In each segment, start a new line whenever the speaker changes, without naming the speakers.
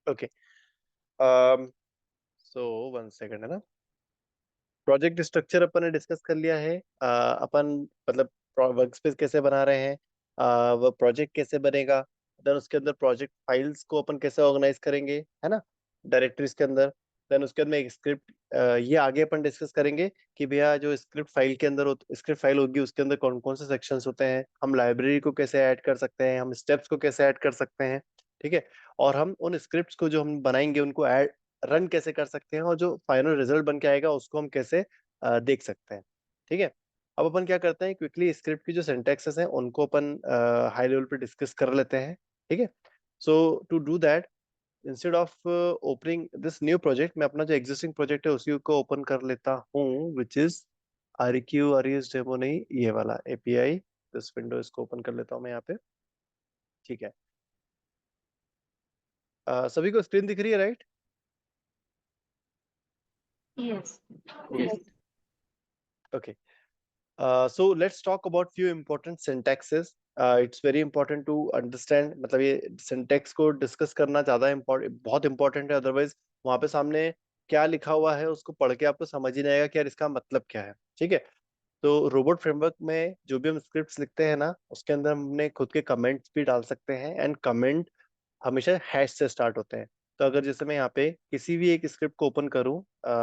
Okay, सो 1 second है ना। Project structure अपन ने डिस्कस कर लिया है। अपन मतलब वर्क स्पेस कैसे बना रहे हैं, वो प्रोजेक्ट कैसे बनेगा, देन उसके अंदर प्रोजेक्ट फाइल्स को अपन कैसे ऑर्गेनाइज करेंगे, है ना, डायरेक्टरीज के अंदर। देन उसके अंदर एक स्क्रिप्ट, ये आगे अपन डिस्कस करेंगे कि भैया जो स्क्रिप्ट फाइल के अंदर स्क्रिप्ट फाइल होगी उसके अंदर कौन कौन से सेक्शंस होते हैं, हम लाइब्रेरी को कैसे ऐड कर सकते हैं, हम स्टेप्स को कैसे ऐड कर सकते हैं। ठीक है, और हम उन स्क्रिप्ट्स को जो हम बनाएंगे उनको ऐड रन कैसे कर सकते हैं, और जो फाइनल रिजल्ट बन के आएगा उसको हम कैसे देख सकते हैं। ठीक है, अब अपन क्या करते हैं, क्विकली स्क्रिप्ट की जो सिंटैक्सेस हैं उनको अपन हाई लेवल पे डिस्कस कर लेते हैं। ठीक है, so to do that, instead of opening this new project, मैं अपना जो एग्जिस्टिंग प्रोजेक्ट है उसी को ओपन कर लेता हूँ, which is REQ RES demo, नहीं ये वाला API। दिस विंडो इसको ओपन कर लेता हूँ मैं यहाँ पे। ठीक है, सभी को स्क्रीन दिख रही है, right?
Yes.
Yes, okay. So let's talk about few important syntaxes. It's very important to understand, मतलब ये syntax को डिस्कस करना ज्यादा बहुत इंपॉर्टेंट है, अदरवाइज वहां पे सामने क्या लिखा हुआ है उसको पढ़ के आपको समझ ही नहीं आएगा कि यार इसका मतलब क्या है। ठीक है, तो रोबोट फ्रेमवर्क में जो भी हम स्क्रिप्ट्स लिखते हैं ना उसके अंदर हमने खुद के कमेंट्स भी डाल सकते हैं, एंड कमेंट हमेशा हैश से स्टार्ट होते हैं। तो अगर जैसे मैं यहाँ पे किसी भी एक स्क्रिप्ट को ओपन करूँ,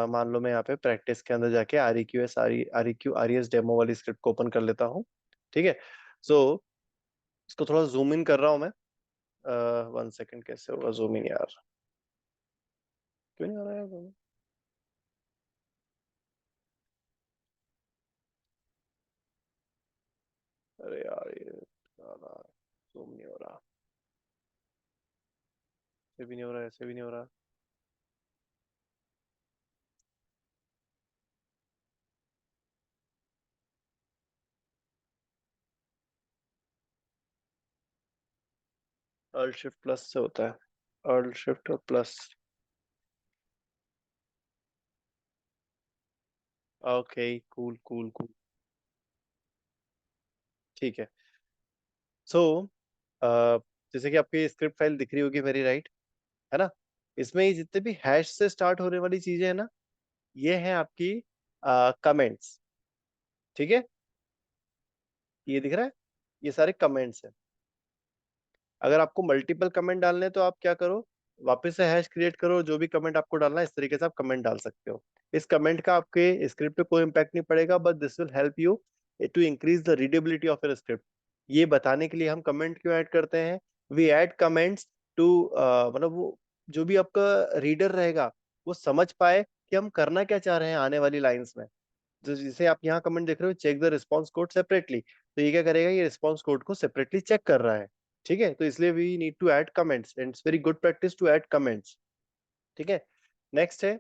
मान लो मैं यहाँ पे प्रैक्टिस के अंदर जाके REQ RES डेमो वाली स्क्रिप्ट को ओपन कर लेता हूँ। ठीक है, सो इसको थोड़ा जूम इन कर रहा हूँ मैं। 1 सेकंड, कैसे होगा जूम इन यार, क्यों नहीं आ रहा है zoom in? अरे यार ये जूम नहीं हो रहा, ऐसे भी नहीं हो रहा, ऐसे भी नहीं हो रहा। Alt Shift प्लस से होता है, Alt Shift और plus. Okay, cool cool cool. ठीक है, सो जैसे कि आपकी स्क्रिप्ट फाइल दिख रही होगी मेरी, राइट, है ना। इसमें ये जितने भी हैश से स्टार्ट होने वाली चीजें है ना, ये है आपकी कमेंट्स। ठीक है, ये दिख रहा है, ये सारे कमेंट्स हैं। अगर आपको मल्टीपल कमेंट डालने हैं तो आप क्या करो, वापस से हैश क्रिएट करो, जो भी कमेंट आपको डालना है इस तरीके से आप कमेंट डाल सकते हो। इस कमेंट का आपके स्क्रिप्ट पे कोई इम्पैक्ट नहीं पड़ेगा, but this will help you to increase the readability of your script. ये बताने के लिए हम कमेंट क्यों ऐड करते हैं, वी ऐड कमेंट्स टू, मतलब वो जो भी आपका रीडर रहेगा वो समझ पाए कि हम करना क्या चाह रहे हैं आने वाली लाइंस में। जैसे आप यहाँ कमेंट देख रहे हो, check the response code separately, तो ये क्या करेगा, ये रिस्पॉन्स कोड को सेपरेटली चेक कर रहा है। ठीक है, तो इसलिए we need to add comments, and it's very good practice to add comments. ठीक है, नेक्स्ट है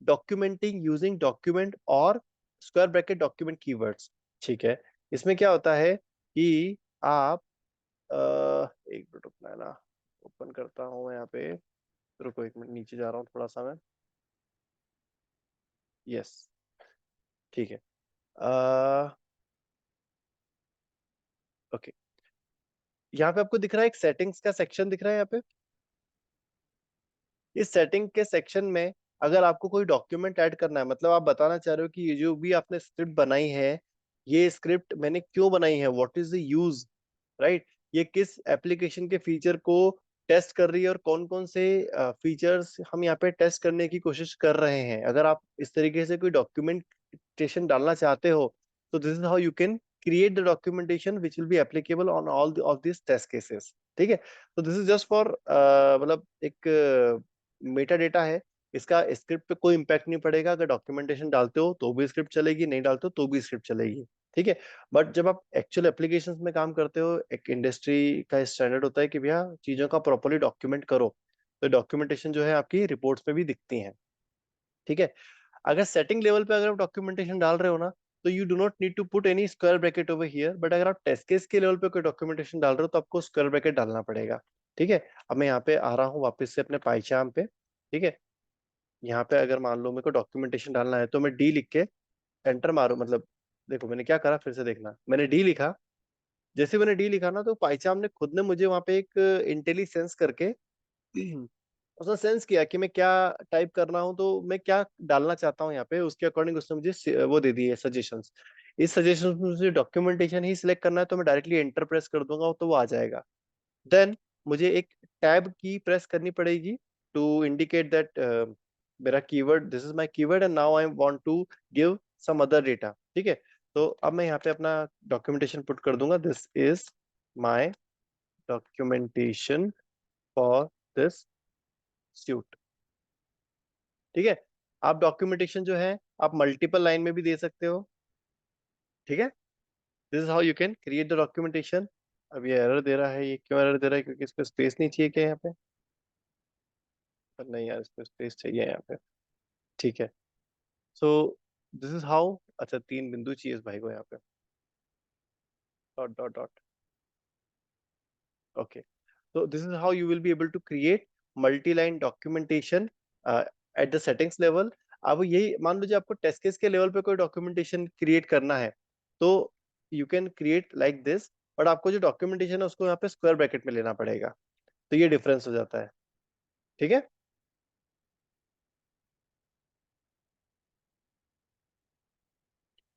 डॉक्यूमेंटिंग यूजिंग डॉक्यूमेंट और स्क्वायर ब्रैकेट डॉक्यूमेंट कीवर्ड्स। ठीक है, इसमें क्या होता है कि आप एक मिनट रुकना है ना, ओपन करता हूँ मैं यहाँ पे, रुको एक मिनट, नीचे जा रहा हूँ थोड़ा सा मैं। यस, ठीक है, ओके, यहाँ पे आपको दिख रहा है एक सेटिंग्स का सेक्शन दिख रहा है यहाँ पे। इस सेटिंग के सेक्शन में अगर आपको कोई डॉक्यूमेंट ऐड करना है, मतलब आप बताना चाह रहे हो कि ये जो भी आपने स्क्रिप्ट बनाई है, ये स्क्रिप्ट मैंने क्यों बनाई है, what is the use, right, ये किस एप्लीकेशन के फीचर को टेस्ट कर रही है और कौन कौन से फीचर्स हम यहाँ पे टेस्ट करने की कोशिश कर रहे हैं, अगर आप इस तरीके से कोई डॉक्यूमेंटेशन डालना चाहते हो, तो this is how you can create the documentation which will be applicable on all of this test cases. ठीक है, तो दिस इज जस्ट फॉर, मतलब एक मेटा डेटा है, इसका स्क्रिप्ट पे कोई इम्पैक्ट नहीं पड़ेगा। अगर डॉक्यूमेंटेशन डालते हो तो भी स्क्रिप्ट चलेगी, नहीं डालते हो तो भी स्क्रिप्ट चलेगी। ठीक है, बट जब आप एक्चुअल एप्लीकेशंस में काम करते हो, एक इंडस्ट्री का स्टैंडर्ड होता है कि भैया चीजों का प्रॉपरली डॉक्यूमेंट करो, तो डॉक्यूमेंटेशन जो है आपकी रिपोर्ट्स में भी दिखती हैं। ठीक है, अगर सेटिंग लेवल पे अगर आप डॉक्यूमेंटेशन डाल रहे हो ना, तो you do not need to put any square bracket over here, but अगर आप टेस्ट केस के लेवल पे कोई डॉक्यूमेंटेशन डाल रहे हो तो आपको स्क्वायर ब्रैकेट डालना पड़ेगा। ठीक है, अब मैं यहाँ पे आ रहा हूँ वापस से अपने पाइचार्म पे। ठीक है, यहाँ पे अगर मान लो मेरे को डॉक्यूमेंटेशन डालना है तो मैं डी लिख के एंटर मारू, मतलब देखो मैंने क्या करा, फिर से देखना, मैंने डी लिखा, जैसे मैंने डी लिखा ना तो पाइचार्म ने खुद ने मुझे वहां पे एक इंटेलिजेंस करके उसने सेंस किया कि मैं क्या टाइप कर रहा हूँ, तो मैं क्या डालना चाहता हूँ यहाँ पे, उसके अकॉर्डिंग उसने मुझे वो दे दिए सजेशंस। इस सजेशन में मुझे डॉक्यूमेंटेशन ही सिलेक्ट करना है, तो मैं डायरेक्टली एंटर प्रेस कर दूंगा तो वो आ जाएगा। देन मुझे एक टैब की प्रेस करनी पड़ेगी टू इंडिकेट दैट मेरा keyword, this is my keyword and now I want to give some other data. ठीक है, तो अब मैं यहाँ पे अपना डॉक्यूमेंटेशन पुट कर दूंगा, this is my documentation for this suit. ठीक है, आप डॉक्यूमेंटेशन जो है आप मल्टीपल लाइन में भी दे सकते हो। ठीक है, this is how you can create the documentation. अब ये एरर दे रहा है, ये क्यों एरर दे रहा है? क्योंकि इसको स्पेस नहीं चाहिए क्या यहाँ पे? पर नहीं यार, इसको स्पेस चाहिए यहाँ पे। ठीक है, सो दिस इज हाउ, अच्छा 3 बिंदु चाहिए इस भाई को यहाँ पे, dot dot dot. Okay, so this is how you will be able to create multi-line documentation at the settings level। अब यही मान लीजिए आपको टेस्ट केस के लेवल पे कोई डॉक्यूमेंटेशन क्रिएट करना है, तो you can create like this, but आपको जो डॉक्यूमेंटेशन है उसको यहाँ पे स्क्वायर ब्रैकेट में लेना पड़ेगा, तो ये डिफरेंस हो जाता है। ठीक है,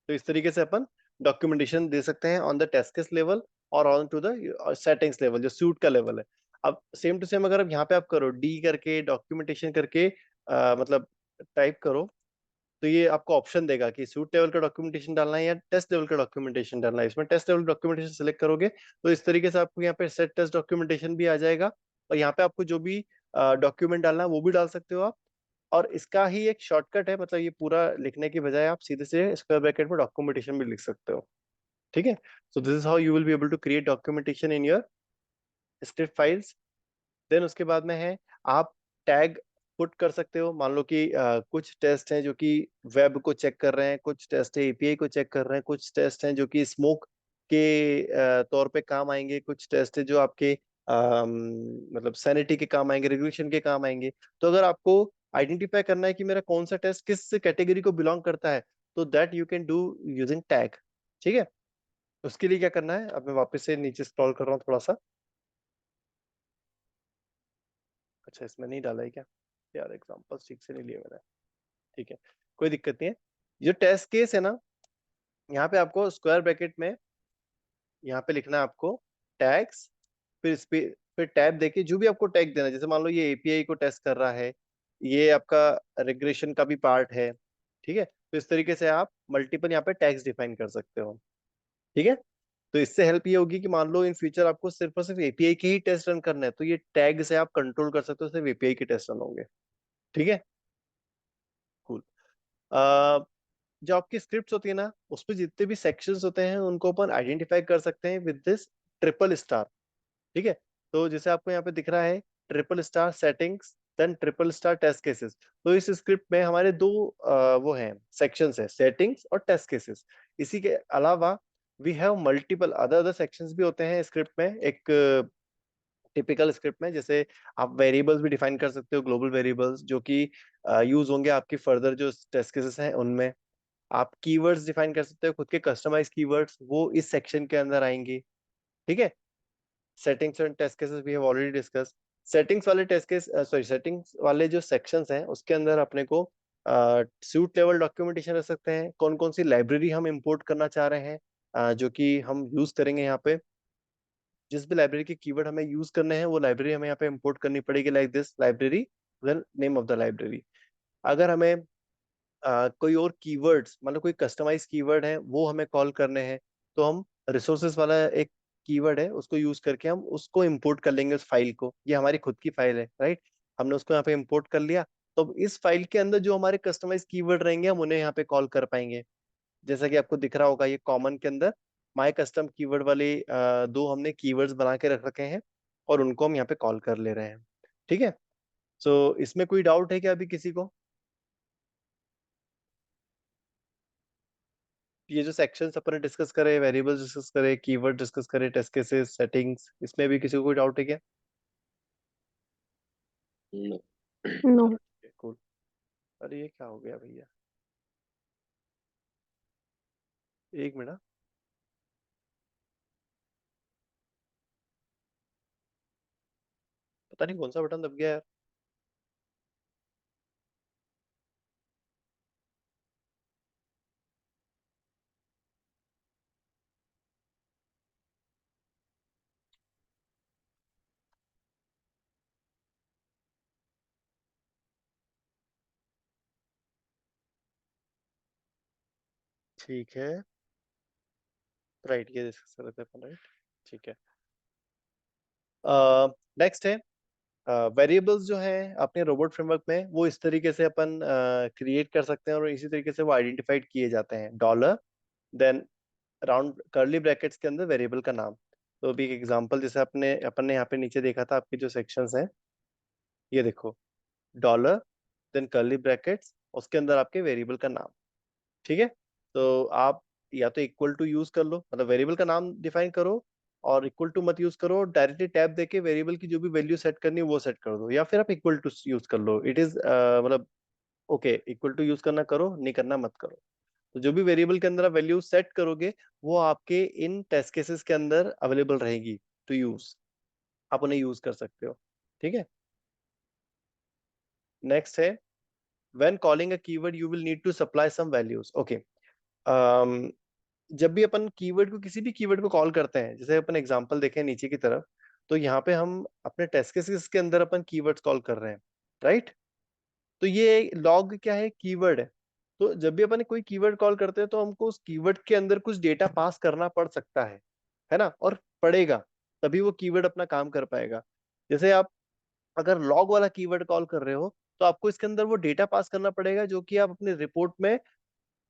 तो इस तरीके से अपन डॉक्यूमेंटेशन दे सकते हैं on the test case level और on to the settings level, जो सूट का लेवल है। अब सेम टू सेम अगर आप यहाँ पे आप करो डी करके डॉक्यूमेंटेशन करके मतलब टाइप करो, तो ये आपको ऑप्शन देगा कि सूट लेवल का डॉक्यूमेंटेशन डालना है या टेस्ट लेवल का डॉक्यूमेंटेशन डालना है। इसमें टेस्ट लेवल डॉक्यूमेंटेशन सेलेक्ट करोगे तो इस तरीके से आपको यहाँ पे सेट टेस्ट डॉक्यूमेंटेशन भी आ जाएगा, और यहाँ पे आपको जो भी डॉक्यूमेंट डालना है वो भी डाल सकते हो आप। और इसका ही एक शॉर्टकट है, मतलब ये पूरा लिखने की बजाय आप सीधे से स्क्वायर ब्रैकेट में डॉक्यूमेंटेशन भी लिख सकते हो। ठीक है, so this is how you will be able to create documentation in your script files. Then उसके बाद में है, आप टैग पुट कर सकते हो। मान लो कि कुछ टेस्ट हैं जो कि वेब को चेक कर रहे हैं, कुछ टेस्ट है एपीआई को चेक कर रहे हैं, कुछ टेस्ट हैं जो कि स्मोक के तौर पे काम आएंगे, कुछ टेस्ट है जो आपके मतलब सैनिटी के काम आएंगे, रेगुलेशन के काम आएंगे। तो अगर आपको आइडेंटिफाई करना है कि मेरा कौन सा टेस्ट किस कैटेगरी को बिलोंग करता है, तो that you can do using tag. ठीक है, उसके लिए क्या करना है, अब मैं वापस से नीचे स्क्रॉल कर रहा हूँ थोड़ा सा। अच्छा, इसमें नहीं डाला है क्या यार? एग्जांपल ठीक से नहीं लिए मैंने। ठीक है, कोई दिक्कत नहीं है। जो टेस्ट केस है ना, यहाँ पे आपको स्क्वायर ब्रैकेट में यहाँ पे लिखना है आपको टैग्स, फिर इस पे फिर टैब देके जो भी आपको टैग देना है, जैसे मान लो ये एपीआई को टेस्ट कर रहा है, ये आपका रिग्रेशन का भी पार्ट है। ठीक है, तो इस तरीके से आप मल्टीपल यहाँ पे टैग्स डिफाइन कर सकते हो। ठीक है, तो इससे हेल्प ये होगी कि मान लो इन फ्यूचर आपको सिर्फ और सिर्फ एपीआई के ही टेस्ट रन करना है, तो ये टैग से आप कंट्रोल कर सकते हो, सिर्फ एपीआई के टेस्ट रन होंगे। ठीक है, कूल। जो आपकी स्क्रिप्ट्स होती है ना, उसपे जितने भी सेक्शंस होते हैं उनको अपन आइडेंटिफाई कर सकते हैं विद दिस ट्रिपल स्टार। ठीक है, तो जैसे आपको यहाँ पे दिख रहा है triple star settings, then triple star test cases. तो इस स्क्रिप्ट में हमारे दो वो हैं सेक्शंस है, सेटिंग्स और टेस्ट केसेस। इसी के अलावा we have multiple other other sections भी होते हैं स्क्रिप्ट में। एक टिपिकल स्क्रिप्ट में जैसे आप वेरिएबल्स भी डिफाइन कर सकते हो, ग्लोबल वेरिएबल्स जो कि यूज होंगे आपकी फर्दर जो टेस्ट केसेस हैं उनमें। आप कीवर्ड्स डिफाइन कर सकते हो, खुद के कस्टमाइज कीवर्ड्स, वो इस सेक्शन के अंदर आएंगे। ठीक है, settings and test cases we have already discuss. Settings वाले टेस्ट केस सॉरी सेटिंग्स वाले जो सेक्शंस हैं उसके अंदर अपने को सूट लेवल डॉक्यूमेंटेशन रख सकते हैं, कौन कौन सी लाइब्रेरी हम इंपोर्ट करना चाह रहे हैं, जो कि हम यूज करेंगे यहाँ पे। जिस भी लाइब्रेरी के कीवर्ड हमें यूज करने हैं वो लाइब्रेरी हमें यहाँ पे इंपोर्ट करनी पड़ेगी, like this library, then name of the library. अगर हमें कोई और कीवर्ड्स मतलब कोई कस्टमाइज कीवर्ड है वो हमें कॉल करने हैं, तो हम रिसोर्सेज वाला एक कीवर्ड है उसको यूज करके हम उसको इंपोर्ट कर लेंगे उस फाइल को। ये हमारी खुद की फाइल है, राइट? हमने उसको यहाँ पे इंपोर्ट कर लिया, तो इस फाइल के अंदर जो हमारे कस्टमाइज कीवर्ड रहेंगे हम उन्हें यहाँ पे कॉल कर पाएंगे। जैसा कि आपको दिख रहा होगा ये कॉमन के अंदर माय कस्टम कीवर्ड वाले दो हमने कीवर्ड्स बना के रख रखे हैं, और उनको हम यहाँ पे कॉल कर ले रहे हैं। ठीक है, सो इसमें कोई डाउट है क्या अभी किसी को? ये जो सेक्शंस अपन ने डिस्कस करे, वेरिएबल्स डिस्कस करे, कीवर्ड डिस्कस करे, टेस्ट केसेस, सेटिंग्स, इसमें भी किसी को कोई डाउट है क्या?
नो।
चलो
नो।
ठीक है, कूल। अरे ये क्या हो गया भैया, एक मिनट। पता नहीं कौन सा बटन दब गया यार। ठीक है, राइट, ये डिस्कस कर रहे थे अपन, राइट, ठीक है। नेक्स्ट है वेरिएबल्स जो है अपने रोबोट फ्रेमवर्क में, वो इस तरीके से अपन क्रिएट कर सकते हैं और इसी तरीके से वो आइडेंटिफाइड किए जाते हैं। Dollar, then round curly brackets के अंदर वेरिएबल का नाम। तो अभी एक एग्जांपल जैसे अपने अपन ने यहाँ पे नीचे देखा था, आपके जो सेक्शंस हैं, ये देखो, डॉलर, देन कर्ली ब्रैकेट्स, उसके अंदर आपके वेरिएबल का नाम। ठीक है, तो आप या तो इक्वल टू यूज कर लो, मतलब वेरिएबल का नाम डिफाइन करो, और इक्वल टू मत यूज करो, डायरेक्टली टैब देके वेरिएबल की जो भी वैल्यू सेट करनी है वो सेट कर दो, या फिर आप इक्वल टू यूज कर लो। इट इज मतलब ओके, इक्वल टू यूज करना करो, नहीं करना मत करो। तो जो भी वेरिएबल के अंदर आप वैल्यू सेट करोगे, वो आपके इन टेस्ट केसेस के अंदर अवेलेबल रहेगी टू यूज, आप उन्हें यूज कर सकते हो। ठीक है, नेक्स्ट है when calling a keyword you will need to supply some values. Okay, जब भी अपन कीवर्ड को, किसी भी कीवर्ड को कॉल करते हैं, जैसे अपन एग्जांपल देखें नीचे की तरफ, तो यहाँ पे हम अपने टेस्ट केसेस के अंदर अपन कीवर्ड्स कॉल कर रहे हैं, राइट। तो ये लॉग क्या है, कीवर्ड है। तो जब भी अपन कोई कीवर्ड कॉल करते हैं, तो हमको उस कीवर्ड के अंदर कुछ डेटा पास करना पड़ सकता है ना, और पड़ेगा, तभी वो कीवर्ड अपना काम कर पाएगा। जैसे आप अगर लॉग वाला कीवर्ड कॉल कर रहे हो, तो आपको इसके अंदर वो डेटा पास करना पड़ेगा जो कि आप अपने रिपोर्ट में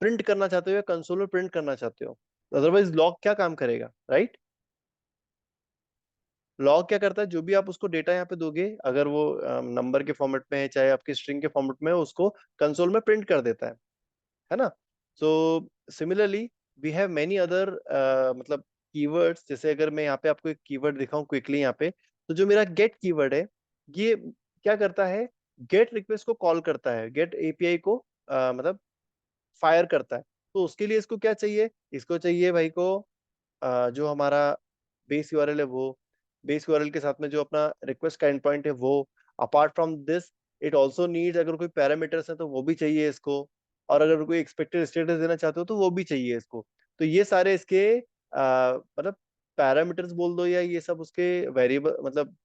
प्रिंट करना चाहते हो या कंसोल में प्रिंट करना चाहते हो। अदरवाइज लॉग क्या काम करेगा, राइट। लॉग क्या करता है, जो भी आप उसको डेटा यहाँ पे दोगे, अगर वो नंबर के फॉर्मेट में है चाहे आपके स्ट्रिंग के फॉर्मेट में है, उसको कंसोल में प्रिंट कर देता है ना। So similarly we have many other मतलब कीवर्ड्स। जैसे अगर मैं यहाँ पे आपको एक कीवर्ड दिखाऊं क्विकली यहाँ पे, तो जो मेरा गेट कीवर्ड है, ये क्या करता है, गेट रिक्वेस्ट को कॉल करता है, गेट एपीआई को मतलब फायर करता है। तो उसके लिए इसको क्या चाहिए, इसको चाहिए भाई को जो हमारा बेस यूआरएल है वो, बेस यूआरएल के साथ में जो अपना रिक्वेस्ट का एंड पॉइंट है वो। Apart from this, it also needs, अगर कोई पैरामीटर्स है तो वो भी चाहिए इसको, और अगर कोई एक्सपेक्टेड स्टेटस देना चाहते हो तो वो भी चाहिए इसको। तो ये सारे इसके मतलब पैरामीटर्स बोल दो, या ये सब उसके वेरिएबल, मतलब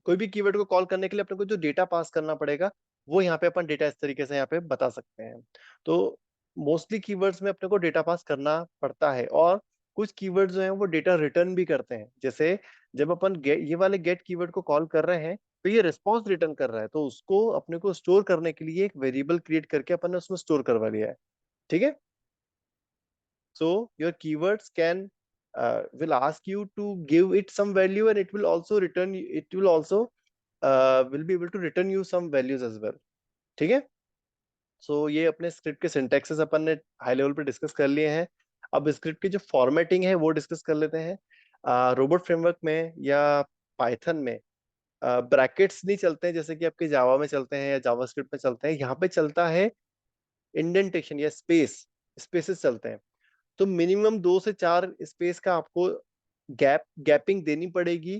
कोई भी कीवर्ड को कॉल करने के लिए अपने को जो डेटा पास करना पड़ेगा, वो यहाँ पे अपन डेटा इस तरीके से यहाँ पे बता सकते हैं। तो मोस्टली कीवर्ड्स में अपने को डेटा पास करना पड़ता है, और कुछ कीवर्ड्स जो हैं वो डेटा रिटर्न भी करते हैं। जैसे जब अपन ये वाले गेट कीवर्ड को कॉल कर रहे हैं, तो ये रिस्पॉन्स रिटर्न कर रहा है, तो उसको अपने को स्टोर करने के लिए एक वेरिएबल क्रिएट करके अपन ने उसमें स्टोर करवा लिया है। ठीक है, so your keywords can will ask you to give it some value, and it will also return, it will also will be able to return you some values as well. ठीक है, सो ये अपने script के syntaxes अपन ने high level पे discuss कर लिए हैं। अब स्क्रिप्ट की जो फॉर्मेटिंग है वो डिस्कस कर लेते हैं। रोबोट फ्रेमवर्क में या पाइथन में ब्रैकेट्स नहीं चलते हैं जैसे कि आपके जावा में चलते हैं या जावास्क्रिप्ट में चलते हैं। यहाँ पे चलता है इंडेंटेशन या स्पेसेस चलते हैं। तो मिनिमम 2 से 4 स्पेस का आपको गैपिंग देनी पड़ेगी,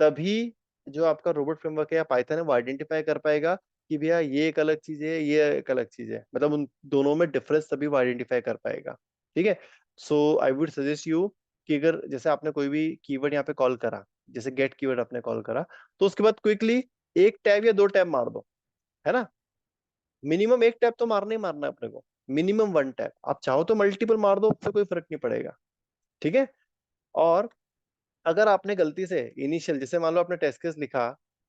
तभी जो आपका रोबोट फ्रेमवर्क है या पाइथन है वो आइडेंटिफाई कर पाएगा कि भैया ये एक अलग चीज है, ये एक अलग चीज है, मतलब उन दोनों में डिफरेंस तभी वो आइडेंटिफाई कर पाएगा। ठीक है, सो आई वुड सजेस्ट यू कि अगर जैसे आपने कोई भी कीवर्ड यहाँ पे कॉल करा, जैसे गेट कीवर्ड आपने कॉल करा, तो उसके बाद क्विकली एक टैब या 2 टैब मार दो, है ना। मिनिमम एक टैब तो मारना ही मारना है अपने को, मिनिमम 1 टैब। आप चाहो तो मल्टीपल मार दो, उससे कोई फर्क नहीं पड़ेगा। ठीक है, और अगर आपने गलती से इनिशियल, जैसे मान लो आपने टेस्ट केस लिखा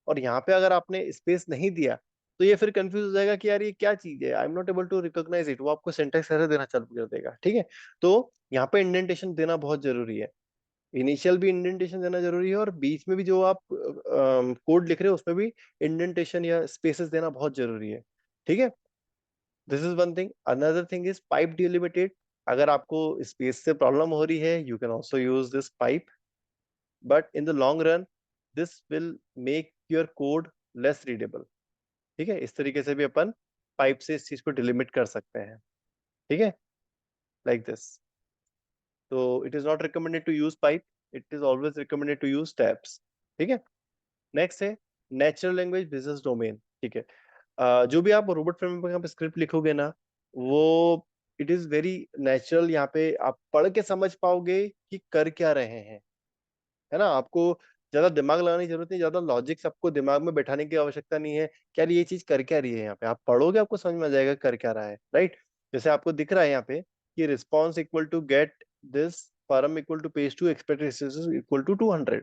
और यहाँ पे अगर आपने स्पेस नहीं दिया, तो ये फिर कंफ्यूज हो जाएगा कि यार ये क्या चीज है, I am not able to recognise it, वो आपको सिंटैक्स एरर देना चालू कर देगा। ठीक है, तो यहाँ पे इंडेंटेशन देना बहुत जरूरी है। इनिशियल भी इंडेंटेशन देना जरूरी है, और बीच में भी जो आप कोड लिख रहे हो उसमें भी इंडेंटेशन या स्पेसेस देना बहुत जरूरी है। ठीक है, this is one thing. Another thing is pipe delimited. अगर आपको स्पेस से प्रॉब्लम हो रही है, you can also use this pipe, but in the long run this will make your code less readable. ठीक है, इस तरीके से भी अपन पाइप से इस चीज को डिलिमिट कर सकते हैं। ठीक है, लाइक दिस। तो it is not recommended to use pipe, it is always recommended to use tabs. ठीक है, नेक्स्ट है नेचुरल लैंग्वेज बिजनेस डोमेन। ठीक है, जो भी आप रोबोट फ्रेमवर्क पे स्क्रिप्ट लिखोगे ना, वो इट इज वेरी नेचुरल। यहाँ पे आप पढ़ के समझ पाओगे कि कर क्या रहे हैं, है ना। आपको ज्यादा दिमाग लगाने की जरूरत नहीं, ज्यादा लॉजिक्स आपको दिमाग में बैठाने की आवश्यकता नहीं है कि यार ये चीज कर क्या रही है। यहाँ पे आप पढ़ोगे, आपको समझ में आ जाएगा कर क्या रहा है, राइट। जैसे आपको दिख रहा है यहाँ पे कि response equal to get this param equal to page two expected equal to 200।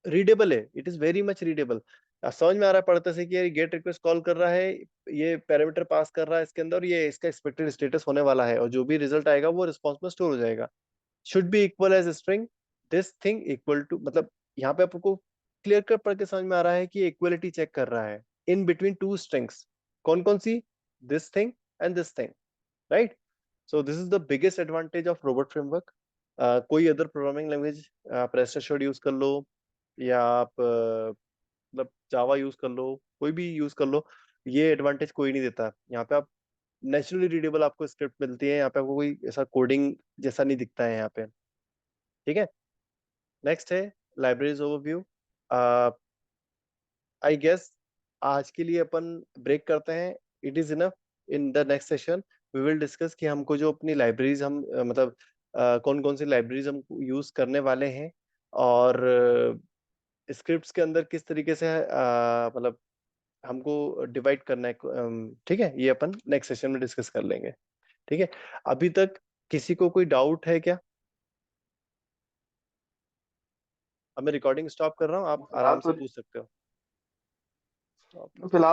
Readable है, it is very much readable. समझ में आ रहा है पढ़ते से कि ये गेट रिक्वेस्ट कॉल कर रहा है, ये पैरामीटर पास कर रहा है इसके अंदर, ये इसका एक्सपेक्टेड स्टेटस होने वाला है, और जो भी रिजल्ट आएगा वो रिस्पॉन्स में स्टोर हो जाएगा। Should be equal as string, this thing equal to, मतलब यहाँ पे आपको क्लियर कट पढ़ के समझ में आ रहा है कि इक्वलिटी चेक कर रहा है इन बिटवीन टू स्ट्रिंग्स। कौन कौन सी? This thing and this thing, right? So this is the biggest advantage of robot framework. कोई अदर प्रोग्रामिंग लैंग्वेज आप रेस्ट एश्योर्ड यूज कर लो, या आप मतलब जावा यूज कर लो, कोई भी यूज कर लो, ये एडवांटेज कोई नहीं देता। यहाँ पे आप नेचुरली रीडेबल आपको स्क्रिप्ट मिलती है, यहाँ पे आपको कोई ऐसा कोडिंग जैसा नहीं दिखता है यहाँ पे। ठीक है, नेक्स्ट है लाइब्रेरीज ओवरव्यू। आई गेस आज के लिए अपन ब्रेक करते हैं, it is enough. In the next session we will discuss कि हमको जो अपनी लाइब्रेरीज हम मतलब कौन कौन सी लाइब्रेरीज हम यूज करने वाले हैं, और स्क्रिप्ट्स के अंदर किस तरीके से मतलब हमको डिवाइड करना है। ठीक है, ये अपन नेक्स्ट सेशन में डिस्कस कर लेंगे। ठीक है, अभी तक किसी को कोई डाउट है क्या? अब मैं रिकॉर्डिंग स्टॉप कर रहा हूँ, आप
फिलहाल
आराम से
तो
पूछ सकते हो।
फिलहाल